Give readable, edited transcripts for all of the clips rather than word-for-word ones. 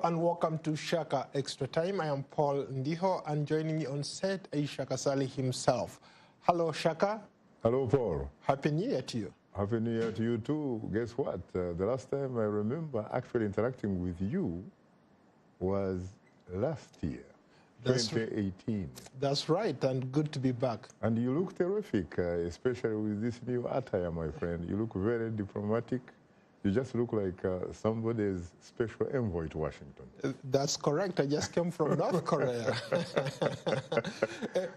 and welcome to Shaka Extra Time. I am Paul Ndiho, and joining me on set is Shaka Sali himself. Hello, Shaka. Hello, Paul. Happy New Year to you. Happy New Year to you too. Guess what? The last time I remember actually interacting with you was last year, 2018. That's right, and good to be back. And you look terrific, especially with this new attire, my friend. You look very diplomatic. You just look like somebody's special envoy to Washington. That's correct. I just came from North Korea.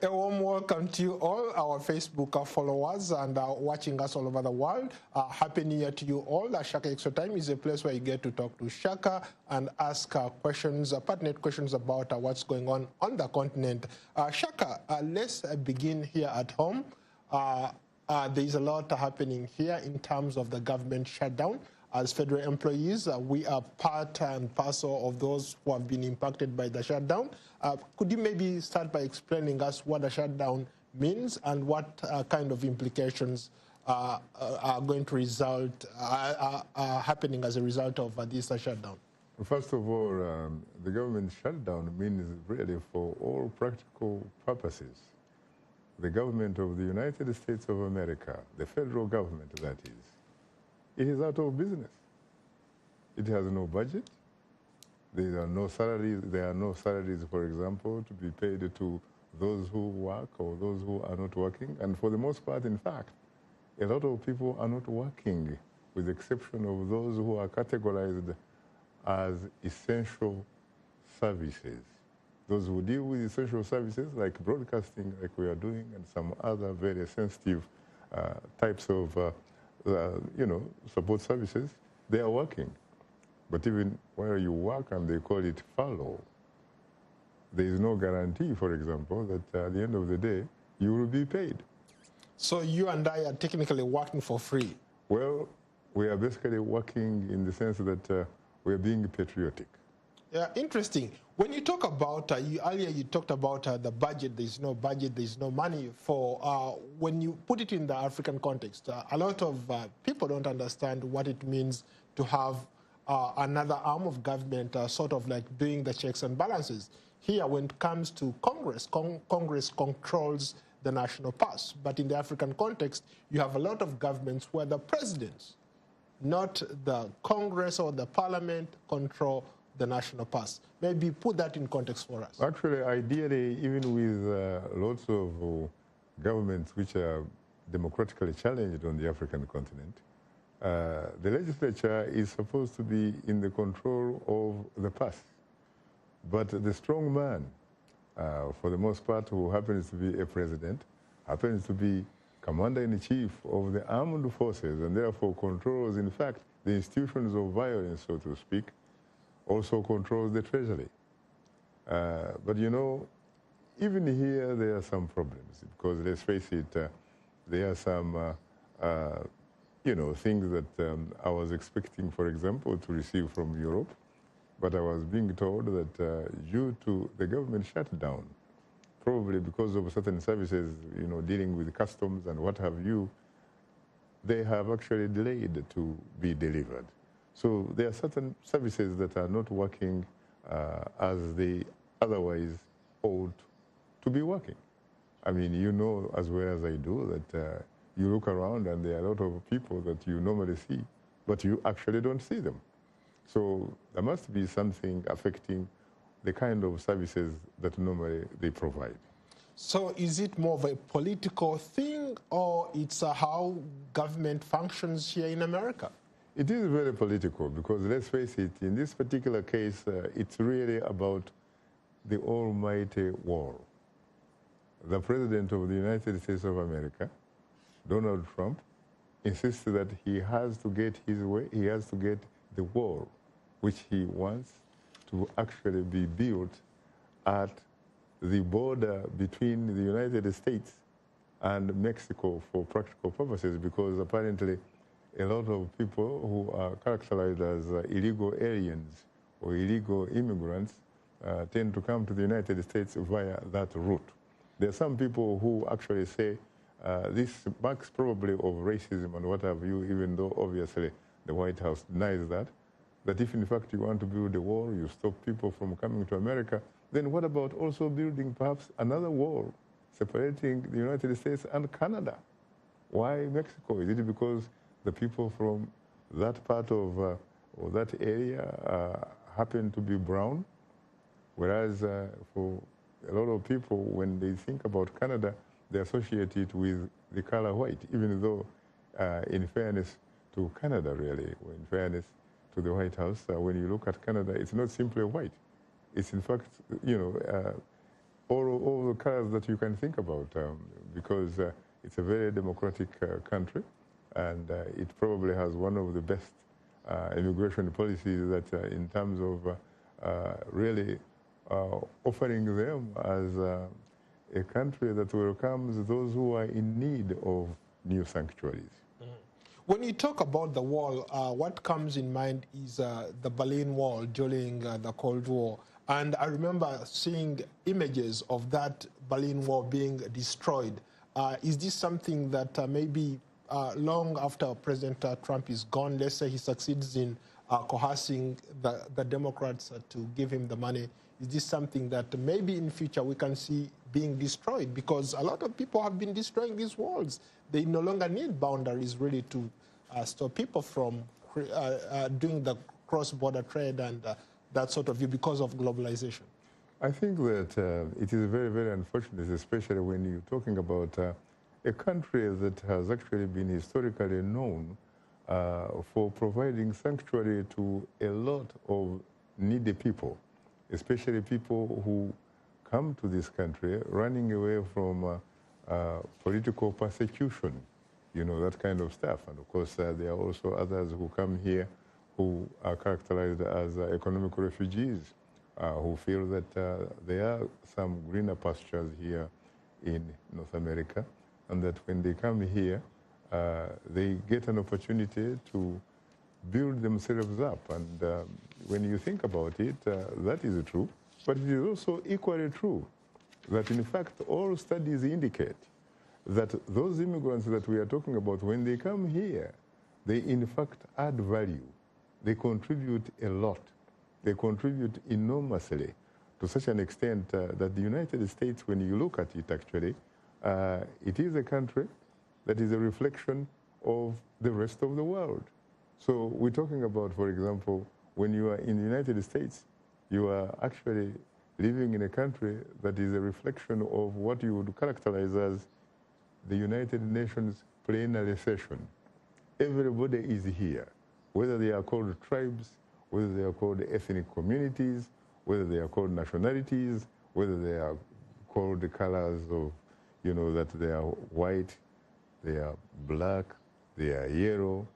A warm welcome to you all, our Facebook followers and watching us all over the world. Happy New Year to you all. Shaka Extra Time is a place where you get to talk to Shaka and ask questions, pertinent questions about what's going on the continent. Shaka, let's begin here at home. There's a lot happening here in terms of the government shutdown. As federal employees, we are part and parcel of those who have been impacted by the shutdown. Could you maybe start by explaining us what the shutdown means and what kind of implications are going to result, are happening as a result of this shutdown? First of all, the government shutdown means really for all practical purposes, the government of the United States of America, the federal government that is, it is out of business. It has no budget. There are no salaries. There are no salaries, for example, to be paid to those who work or those who are not working. And for the most part, in fact, a lot of people are not working, with the exception of those who are categorized as essential services. Those who deal with essential services like broadcasting, like we are doing, and some other very sensitive types of support services, they are working. But even where you work and they call it furlough, there is no guarantee, for example, that at the end of the day, you will be paid. So you and I are technically working for free? Well, we are basically working in the sense that we are being patriotic. Yeah, interesting. When you talk about, earlier you talked about the budget, there's no budget, there's no money for, when you put it in the African context, a lot of people don't understand what it means to have another arm of government sort of like doing the checks and balances. Here, when it comes to Congress, Congress controls the national purse. But in the African context, you have a lot of governments where the presidents, not the Congress or the parliament, control the national purse. Maybe put that in context for us. Actually, ideally, even with lots of governments which are democratically challenged on the African continent, the legislature is supposed to be in the control of the purse. But the strong man, for the most part, who happens to be a president, happens to be commander-in-chief of the armed forces, and therefore controls, in fact, the institutions of violence, so to speak, also controls the treasury. But you know, even here there are some problems, because let's face it, there are some things that I was expecting, for example, to receive from Europe, but I was being told that due to the government shutdown, probably because of certain services, dealing with customs and what have you, they have actually delayed to be delivered. So there are certain services that are not working as they otherwise ought to be working. I mean, you know as well as I do that you look around and there are a lot of people that you normally see, but you actually don't see them. So there must be something affecting the kind of services that normally they provide. So is it more of a political thing, or it's how government functions here in America? It is very political, because let's face it, in this particular case, it's really about the almighty war. The President of the United States of America, Donald Trump, insists that he has to get his way, he has to get the wall, which he wants to actually be built at the border between the United States and Mexico for practical purposes, because apparently a lot of people who are characterized as illegal aliens or illegal immigrants tend to come to the United States via that route. There are some people who actually say this marks probably of racism and what have you, even though obviously the White House denies that. that if in fact you want to build a wall, you stop people from coming to America, then what about also building perhaps another wall separating the United States and Canada? Why Mexico? Is it because the people from that part of or that area happen to be brown? Whereas for a lot of people, when they think about Canada, they associate it with the color white, even though in fairness to Canada, really, or in fairness to the White House, when you look at Canada, it's not simply white. It's in fact, you know, all the colors that you can think about, because it's a very democratic country, and it probably has one of the best immigration policies that in terms of really offering them as a country that welcomes those who are in need of new sanctuaries. When you talk about the wall, what comes in mind is the Berlin Wall during the Cold War. And I remember seeing images of that Berlin Wall being destroyed. Is this something that maybe long after President Trump is gone, let's say he succeeds in coercing the Democrats to give him the money, is this something that maybe in future we can see being destroyed? Because a lot of people have been destroying these walls. They no longer need boundaries really to stop people from doing the cross-border trade and that sort of view because of globalization. I think that it is very, very unfortunate, especially when you're talking about a country that has actually been historically known for providing sanctuary to a lot of needy people, especially people who come to this country running away from political persecution, you know, that kind of stuff. And of course, there are also others who come here who are characterized as economic refugees, who feel that there are some greener pastures here in North America, and that when they come here, they get an opportunity to build themselves up. And when you think about it, that is true. But it is also equally true that, in fact, all studies indicate that those immigrants that we are talking about, when they come here, they in fact add value. They contribute a lot. They contribute enormously, to such an extent that the United States, when you look at it actually, it is a country that is a reflection of the rest of the world. So we're talking about, for example, when you are in the United States, you are actually living in a country that is a reflection of what you would characterize as the United Nations plenary session. Everybody is here, whether they are called tribes, whether they are called ethnic communities, whether they are called nationalities, whether they are called the colors of, you know, that they are white, they are black, they are yellow,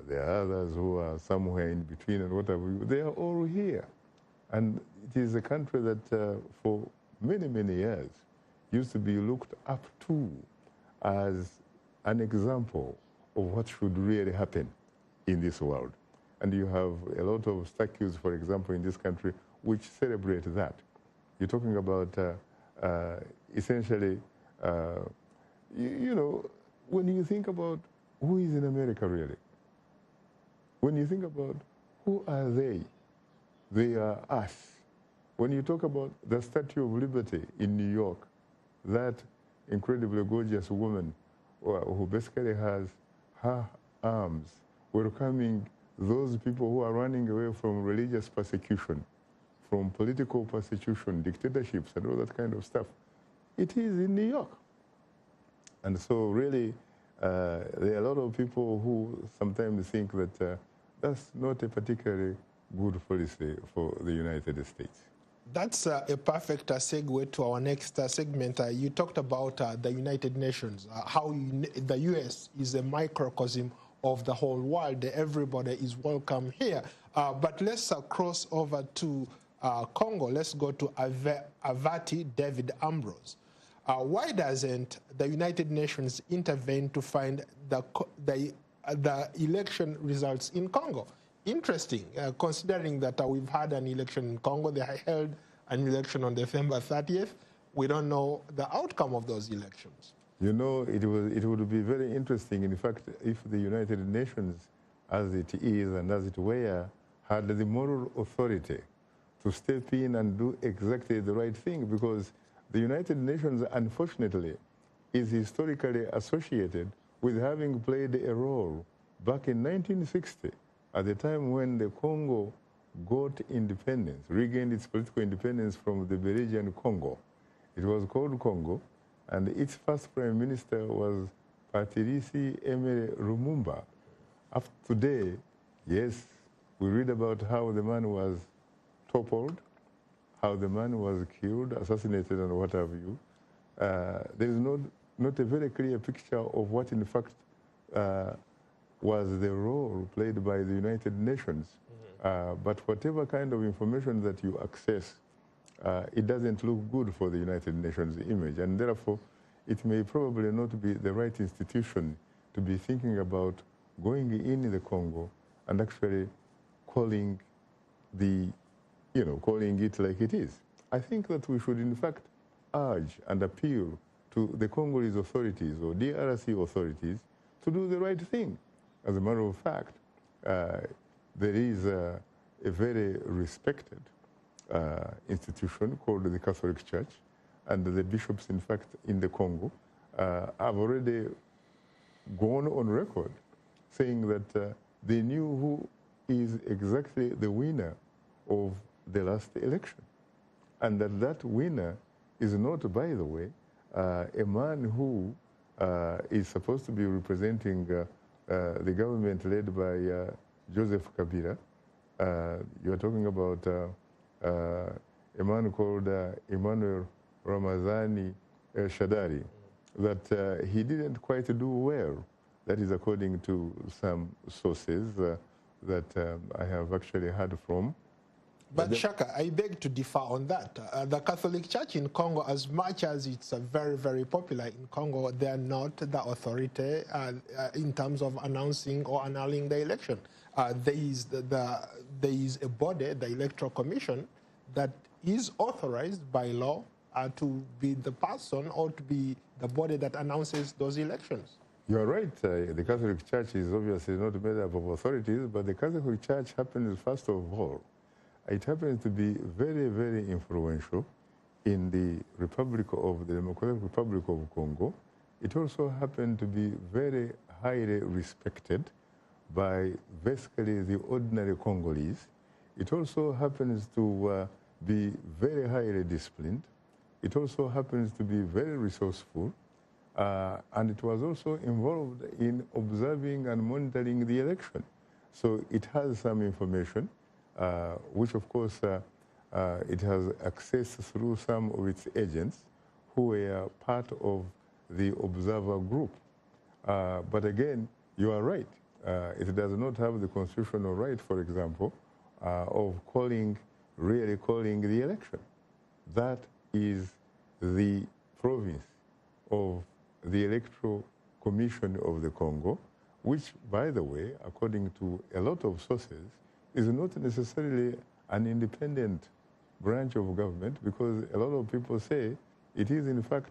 there are others who are somewhere in between and whatever. They are all here. And it is a country that for many, many years used to be looked up to as an example of what should really happen in this world. And you have a lot of statues, for example, in this country, which celebrate that. You're talking about essentially, you know, when you think about who is in America really, when you think about who are they are us. When you talk about the Statue of Liberty in New York, that incredibly gorgeous woman who basically has her arms welcoming those people who are running away from religious persecution, from political persecution, dictatorships, and all that kind of stuff. It is in New York. And so really, there are a lot of people who sometimes think that that's not a particularly good policy for the United States. That's a perfect segue to our next segment. You talked about the United Nations, how the U.S. is a microcosm of the whole world. Everybody is welcome here. But let's cross over to Congo. Let's go to Avati David Ambrose. Why doesn't the United Nations intervene to find the election results in Congo? Interesting, considering that we've had an election in Congo. They held an election on December 30th. We don't know the outcome of those elections. You know, it would be very interesting, in fact, if the United Nations, as it is and as it were, had the moral authority to step in and do exactly the right thing, because the United Nations, unfortunately, is historically associated with having played a role back in 1960, at the time when the Congo got independence, regained its political independence from the Belgian Congo. It was called Congo, and its first prime minister was Patrice Emery Lumumba. After today, yes, we read about how the man was toppled, how the man was killed, assassinated, and what have you. There is not a very clear picture of what, in fact, was the role played by the United Nations. But whatever kind of information that you access, it doesn't look good for the United Nations image, and therefore it may probably not be the right institution to be thinking about going in the Congo and actually calling calling it like it is. I think that we should in fact urge and appeal to the Congolese authorities or DRC authorities to do the right thing. As a matter of fact, there is a very respected institution called the Catholic Church, and the bishops, in fact, in the Congo have already gone on record saying that they knew who is exactly the winner of the last election, and that winner is not, by the way, a man who is supposed to be representing the government led by Joseph Kabila. You are talking about a man called Emmanuel Ramazani Shadari, that he didn't quite do well. That is according to some sources that I have actually heard from. But Shaka, I beg to differ on that. The Catholic Church in Congo, as much as it's very, very popular in Congo, they are not the authority in terms of announcing or annulling the election. There is a body, the Electoral Commission, that is authorized by law to be the person or to be the body that announces those elections. You are right. The Catholic Church is obviously not made up of authorities, but the Catholic Church happens, first of all, it happens to be very, very influential in the Democratic Republic of Congo. It also happened to be very highly respected by basically the ordinary Congolese. It also happens to be very highly disciplined. It also happens to be very resourceful. And it was also involved in observing and monitoring the election. So it has some information, which of course it has access through some of its agents who were part of the observer group. But again, you are right. It does not have the constitutional right, for example, of really calling the election. That is the province of the Electoral Commission of the Congo, which, by the way, according to a lot of sources, is not necessarily an independent branch of government, because a lot of people say it is, in fact,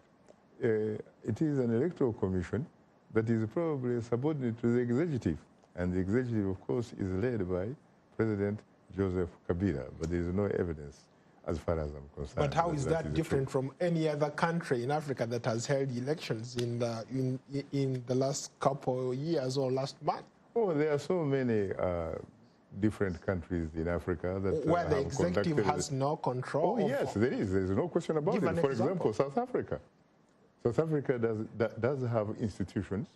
it is an electoral commission that is probably subordinate to the executive. And the executive, of course, is led by President Joseph Kabila, but there is no evidence as far as I'm concerned. But how is that different from any other country in Africa that has held elections in the last couple of years or last month? Oh, there are so many different countries in Africa that where the executive has no control. Oh, yes, there is. There's no question about it. For example, South Africa. South Africa does have institutions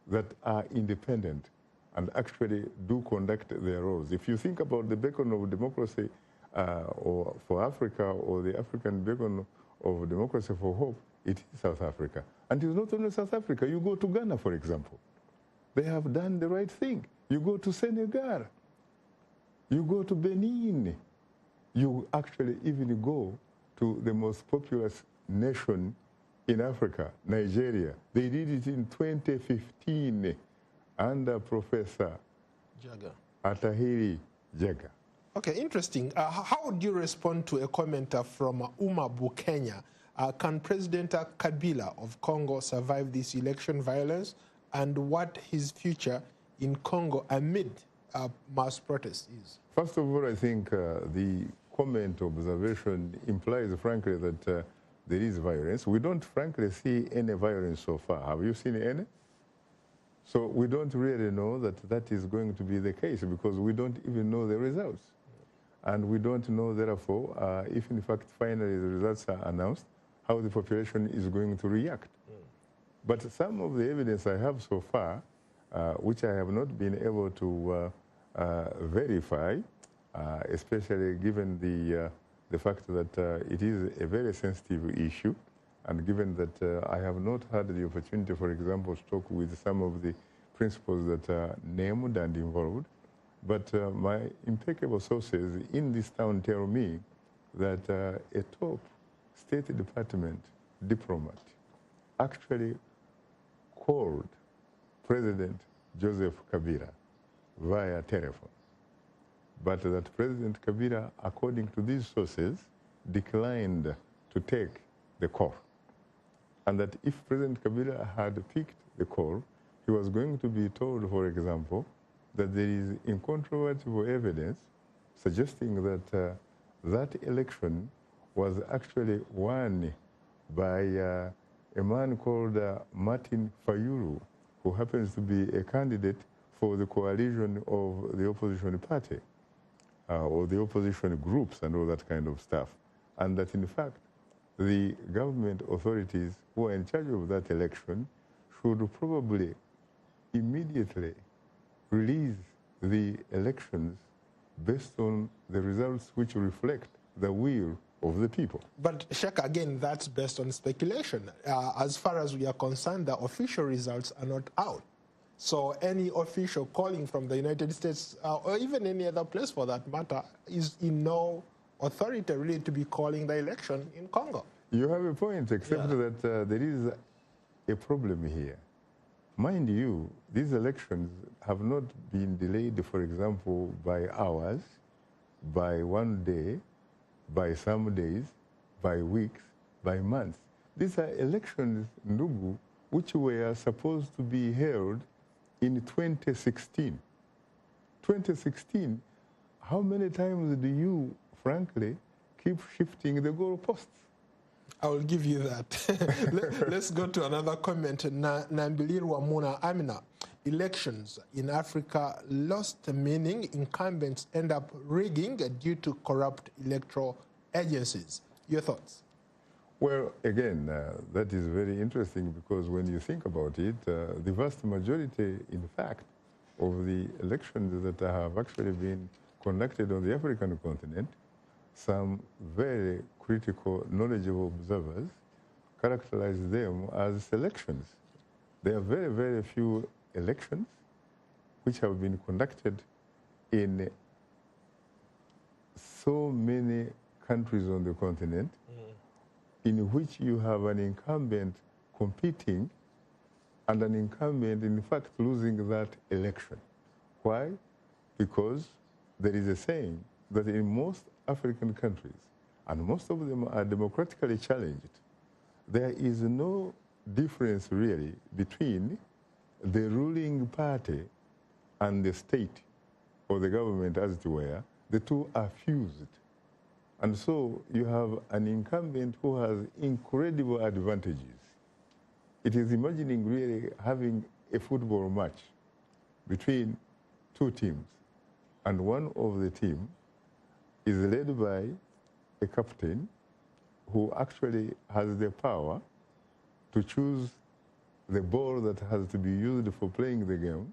that are independent and actually do conduct their roles. If you think about the beacon of democracy or for Africa, or the African beacon of democracy for hope, it is South Africa. And it's not only South Africa. You go to Ghana, for example. They have done the right thing. You go to Senegal. You go to Benin. You actually even go to the most populous nation in Africa, Nigeria. They did it in 2015 under Professor Atahiri Jaga. Okay, interesting. How would you respond to a commenter from Uma Bukenya? Can President Kabila of Congo survive this election violence, and what his future in Congo amid mass protest is? First of all, I think the comment observation implies, frankly, that there is violence. We don't, frankly, see any violence so far. Have you seen any? So we don't really know that that is going to be the case because we don't even know the results. And we don't know, therefore, if in fact finally the results are announced, how the population is going to react. But some of the evidence I have so far, which I have not been able to verify, especially given the fact that it is a very sensitive issue, and given that I have not had the opportunity, for example, to talk with some of the principals that are named and involved, but my impeccable sources in this town tell me that a top State Department diplomat actually called President Joseph Kabila via telephone, but that President Kabila, according to these sources, declined to take the call. And that if President Kabila had picked the call, he was going to be told, for example, that there is incontrovertible evidence suggesting that that election was actually won by a man called Martin Fayulu, who happens to be a candidate for the coalition of the opposition party, or the opposition groups and all that kind of stuff. And that, in fact, the government authorities who are in charge of that election should probably immediately release the elections based on the results which reflect the will of the people. But Shaka, again, that's based on speculation. As far as we are concerned, the official results are not out. So any official calling from the United States, or even any other place for that matter, is in no authority really to be calling the election in Congo. You have a point, except that there is a problem here. Mind you, these elections have not been delayed, for example, by hours, by 1 day, by some days, by weeks, by months. These are elections, Ndugu, which were supposed to be held in 2016. 2016, how many times do you, frankly, keep shifting the goalposts? I will give you that. Let's go to another comment. Nambilir Wamuna Amina. Elections in Africa lost meaning. Incumbents end up rigging due to corrupt electoral agencies. Your thoughts? Well, again, that is very interesting because when you think about it, the vast majority, in fact, of the elections that have actually been conducted on the African continent, some very critical, knowledgeable observers characterize them as elections. There are very, very few elections which have been conducted in so many countries on the continent in which you have an incumbent competing and an incumbent, in fact, losing that election. Why? Because there is a saying that in most African countries, and most of them are democratically challenged, there is no difference really between the ruling party and the state, or the government as it were. The two are fused. And so you have an incumbent who has incredible advantages. It is imagining really having a football match between two teams, and one of the team is led by a captain who actually has the power to choose the ball that has to be used for playing the game,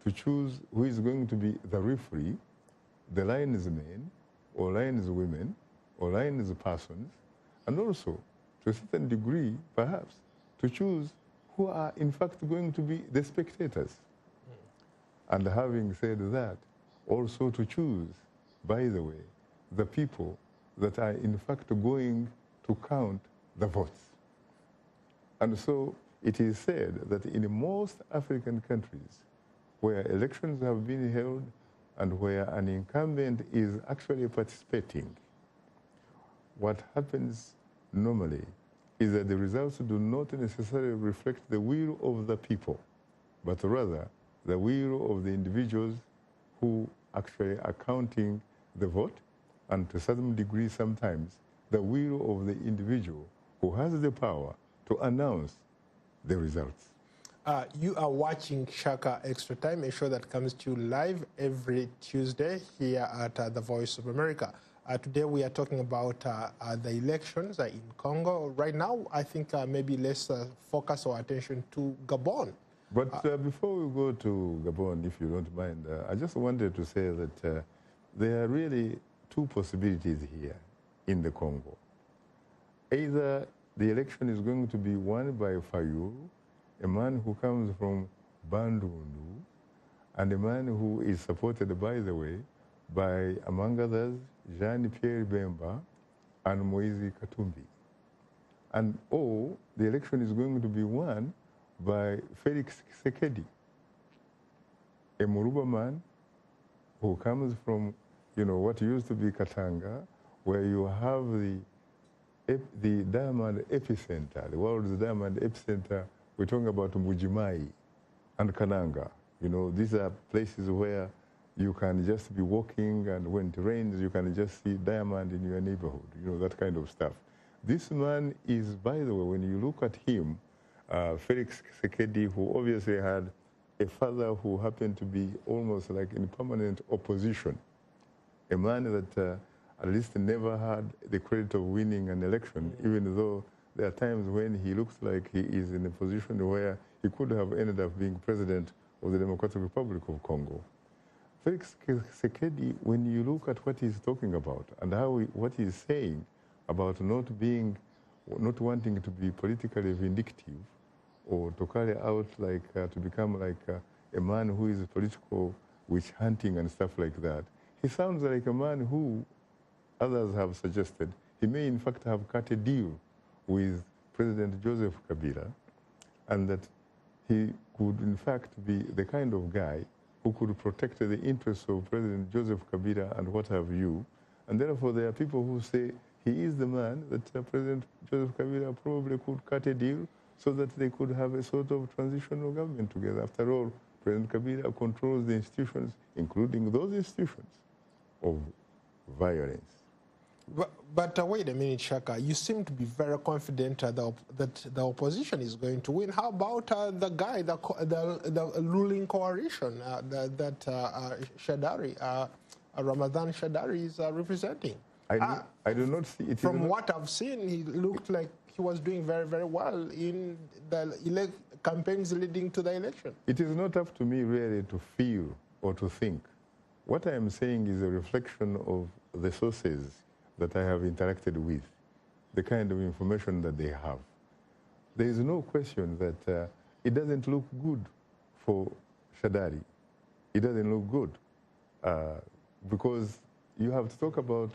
to choose who is going to be the referee, the linesmen, or lineswomen, or linespersons, and also, to a certain degree, perhaps, to choose who are in fact going to be the spectators. And having said that, also to choose, by the way, the people that are in fact going to count the votes. And so it is said that in most African countries where elections have been held and where an incumbent is actually participating, what happens normally is that the results do not necessarily reflect the will of the people, but rather the will of the individuals who actually are counting the vote, and to some degree sometimes the will of the individual who has the power to announce the results. You are watching Shaka Extra Time, a show that comes to you live every Tuesday here at the Voice of America. Today we are talking about the elections in Congo. Right now, I think maybe let's focus our attention to Gabon. But before we go to Gabon, if you don't mind, I just wanted to say that there are really two possibilities here in the Congo. Either the election is going to be won by Fayulu, a man who comes from Bandundu, and a man who is supported, by the way, by, among others, Jean-Pierre Bemba and Moise Katumbi. And or the election is going to be won by Felix Tshisekedi, a Muruba man who comes from, what used to be Katanga, where you have the diamond epicenter, the world's diamond epicenter. We're talking about Mujimai and Kananga. These are places where you can just be walking, and when it rains, you can just see diamond in your neighborhood, that kind of stuff. This man is, by the way, when you look at him, Felix Tshisekedi, who obviously had a father who happened to be almost like in permanent opposition, a man that at least never had the credit of winning an election, even though there are times when he looks like he is in a position where he could have ended up being president of the Democratic Republic of Congo. Felix Tshisekedi, when you look at what he's talking about and what he's saying about not wanting to be politically vindictive or to carry out to become like a man who is political witch hunting and stuff like that, he sounds like a man who, others have suggested, he may in fact have cut a deal with President Joseph Kabila, and that he could in fact be the kind of guy who could protect the interests of President Joseph Kabila and what have you. And therefore there are people who say he is the man that President Joseph Kabila probably could cut a deal so that they could have a sort of transitional government together. After all, President Kabila controls the institutions, including those institutions of violence. But wait a minute, Shaka. You seem to be very confident that the opposition is going to win. How about the guy, the ruling coalition that Shadari, Ramadan Shadari is representing? I do not see it. From what I've seen, he looked like he was doing very, very well in the campaigns leading to the election. It is not up to me really to feel or to think. What I am saying is a reflection of the sources that I have interacted with, the kind of information that they have. There is no question that it doesn't look good for Shadari. It doesn't look good because you have to talk about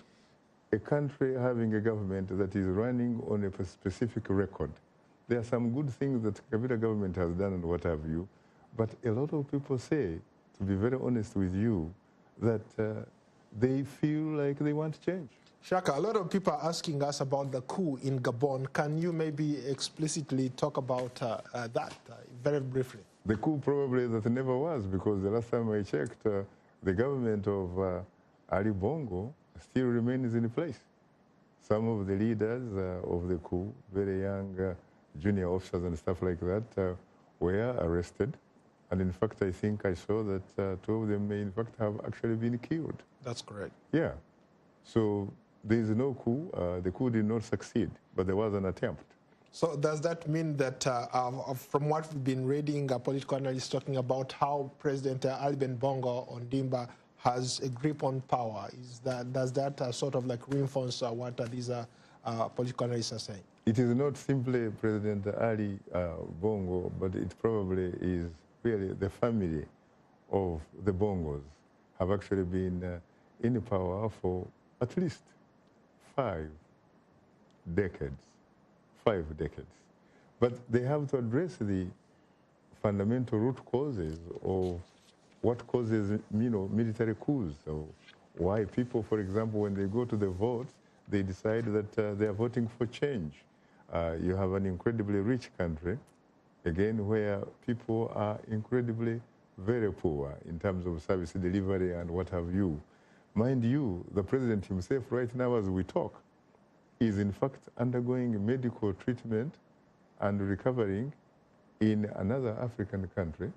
a country having a government that is running on a specific record. There are some good things that the Kabila government has done and what have you, but a lot of people say, to be very honest with you, that they feel like they want change. Shaka, a lot of people are asking us about the coup in Gabon. Can you maybe explicitly talk about that very briefly? The coup probably that never was, because the last time I checked, the government of Ali Bongo still remains in place. Some of the leaders of the coup, very young junior officers and stuff like that, were arrested. And in fact, I think I saw that two of them may in fact have actually been killed. That's correct. Yeah. So there is no coup. The coup did not succeed, but there was an attempt. So does that mean that from what we've been reading, political analysts talking about how President Ali Bongo Ondimba has a grip on power, does that sort of like reinforce what these political analysts are saying? It is not simply President Ali Bongo, but it probably is really the family of the Bongos have actually been in power for at least 5 decades. 5 decades. But they have to address the fundamental root causes of what causes, military coups. So why people, for example, when they go to the votes, they decide that they are voting for change. You have an incredibly rich country, again, where people are incredibly very poor in terms of service delivery and what have you. Mind you, the president himself right now as we talk is in fact undergoing medical treatment and recovering in another African country,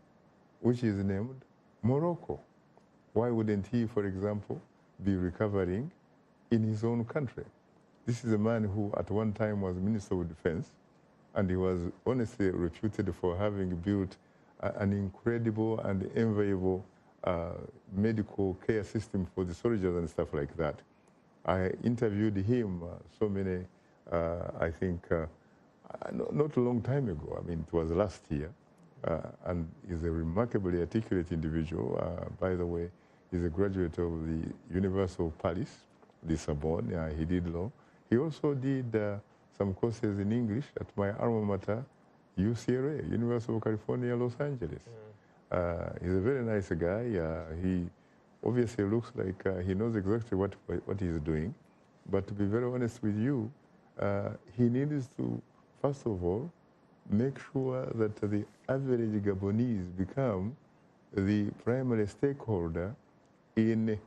which is named Morocco. Why wouldn't he, for example, be recovering in his own country? This is a man who at one time was Minister of Defense, and he was honestly reputed for having built an incredible and enviable medical care system for the soldiers and stuff like that. I interviewed him so many, I think, not a long time ago. I mean, it was last year. And he's a remarkably articulate individual. By the way, he's a graduate of the University of Paris, the Sorbonne. He did law. He also did some courses in English at my alma mater, UCLA, University of California, Los Angeles. He's a very nice guy. He obviously looks like he knows exactly what he's doing. But to be very honest with you, he needs to, first of all, make sure that the average Gabonese become the primary stakeholder in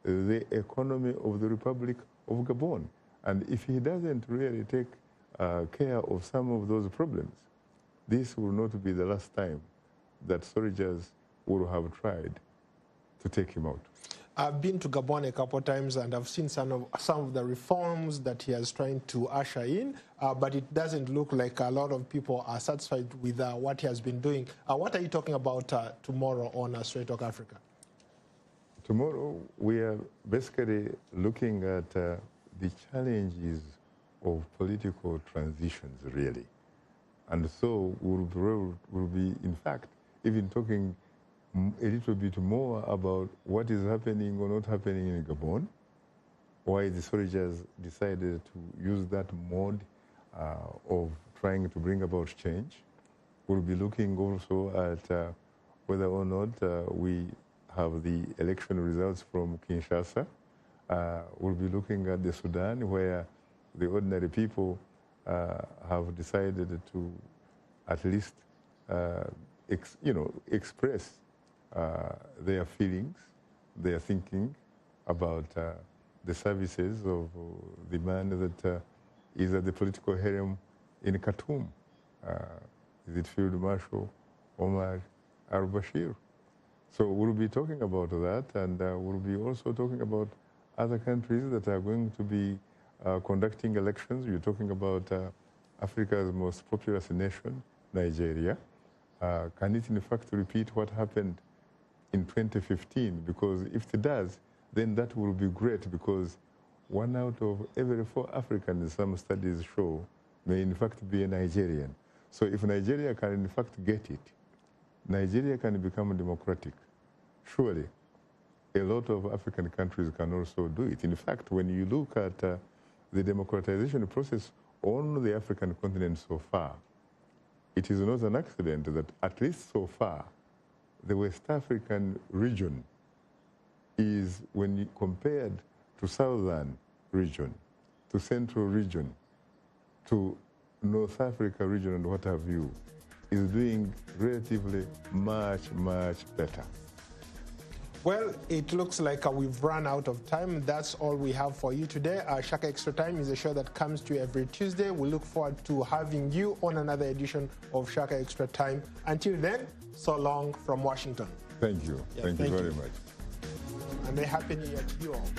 the economy of the Republic of Gabon. And if he doesn't really take care of some of those problems, this will not be the last time that soldiers will have tried to take him out. I've been to Gabon a couple of times, and I've seen some of the reforms that he is trying to usher in, but it doesn't look like a lot of people are satisfied with what he has been doing. What are you talking about tomorrow on Straight Talk Africa? Tomorrow, we are basically looking at the challenges of political transitions, really. And so we'll be, in fact, even talking a little bit more about what is happening or not happening in Gabon, why the soldiers decided to use that mode of trying to bring about change. We'll be looking also at whether or not we have the election results from Kinshasa. We'll be looking at the Sudan, where the ordinary people have decided to at least express their feelings, their thinking about the services of the man that is at the political harem in Khartoum. Is it Field Marshal Omar al-Bashir? So we'll be talking about that, and we'll be also talking about other countries that are going to be conducting elections. You're talking about Africa's most populous nation, Nigeria. Can it in fact repeat what happened in 2015? Because if it does, then that will be great, because 1 out of every 4 Africans, some studies show, may in fact be a Nigerian. So if Nigeria can in fact get it, Nigeria can become democratic. Surely, a lot of African countries can also do it. In fact, when you look at the democratization process on the African continent so far, it is not an accident that, at least so far, the West African region is, when you compared to Southern region, to Central region, to North Africa region and what have you, is doing relatively much, much better. Well, it looks like we've run out of time. That's all we have for you today. Shaka Extra Time is a show that comes to you every Tuesday. We look forward to having you on another edition of Shaka Extra Time. Until then, so long from Washington. Thank you. Thank you very much. And a happy new year to you all.